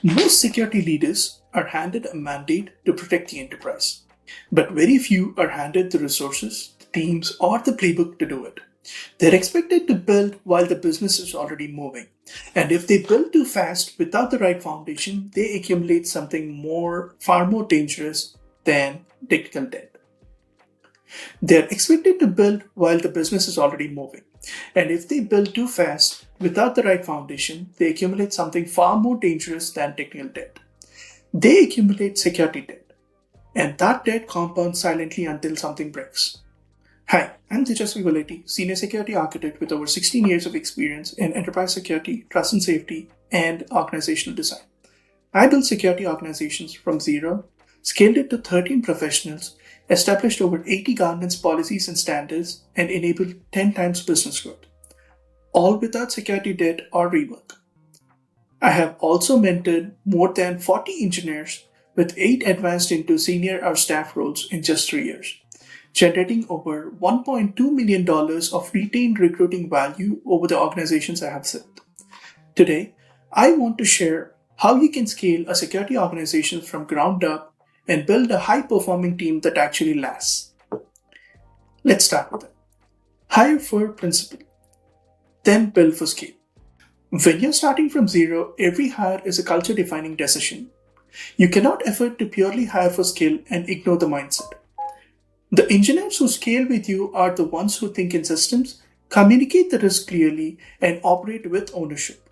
Most security leaders are handed a mandate to protect the enterprise, but very few are handed the resources, the teams, or the playbook to do it. They're expected to build while the business is already moving. And if they build too fast without the right foundation, they accumulate something far more dangerous than technical debt. They're expected to build while the business is already moving. And if they build too fast without the right foundation, they accumulate something far more dangerous than technical debt. They accumulate security debt. And that debt compounds silently until something breaks. Hi, I'm Tejaswi Volety, Senior Security Architect with over 16 years of experience in enterprise security, trust and safety, and organizational design. I built security organizations from zero, scaled it to 13 professionals, established over 80 governance policies and standards, and enabled 10 times business growth, all without security debt or rework. I have also mentored more than 40 engineers, with 8 advanced into senior or staff roles in just 3 years, generating over $1.2 million of retained recruiting value over the organizations I have served. Today, I want to share how you can scale a security organization from ground up and build a high-performing team that actually lasts. Let's start with it. Hire for principle, then build for scale. When you're starting from zero, every hire is a culture-defining decision. You cannot afford to purely hire for skill and ignore the mindset. The engineers who scale with you are the ones who think in systems, communicate the risk clearly, and operate with ownership.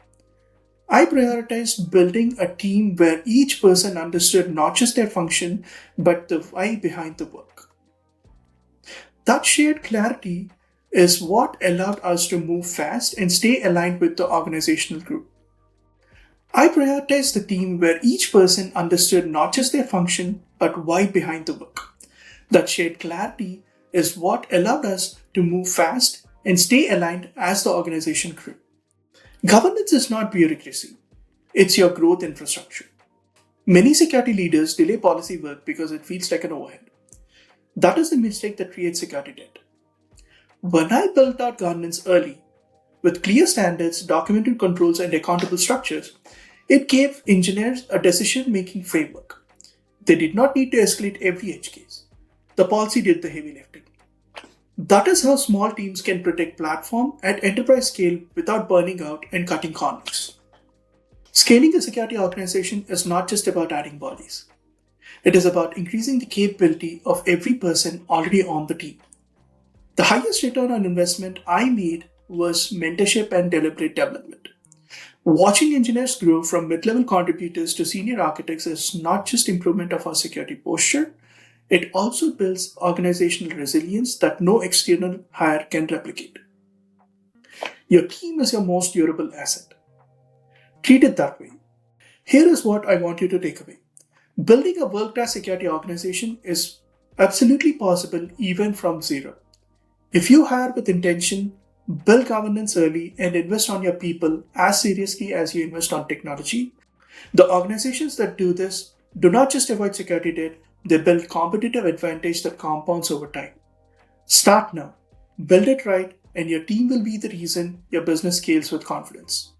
I prioritized building a team where each person understood not just their function, but the why behind the work. That shared clarity is what allowed us to move fast and stay aligned with the organizational group. I prioritized the team where each person understood not just their function, but why behind the work. That shared clarity is what allowed us to move fast and stay aligned as the organization grew. Governance is not bureaucracy. It's your growth infrastructure. Many security leaders delay policy work because it feels like an overhead. That is the mistake that creates security debt. When I built out governance early, with clear standards, documented controls, and accountable structures, it gave engineers a decision-making framework. They did not need to escalate every edge case. The policy did the heavy lifting. That is how small teams can protect platform at enterprise scale without burning out and cutting corners. Scaling a security organization is not just about adding bodies. It is about increasing the capability of every person already on the team. The highest return on investment I made was mentorship and deliberate development. Watching engineers grow from mid-level contributors to senior architects is not just improvement of our security posture, it also builds organizational resilience that no external hire can replicate. Your team is your most durable asset. Treat it that way. Here is what I want you to take away. Building a world-class security organization is absolutely possible even from zero. If you hire with intention, build governance early, and invest on your people as seriously as you invest on technology, the organizations that do this do not just avoid security debt, they build competitive advantage that compounds over time. Start now, build it right, and your team will be the reason your business scales with confidence.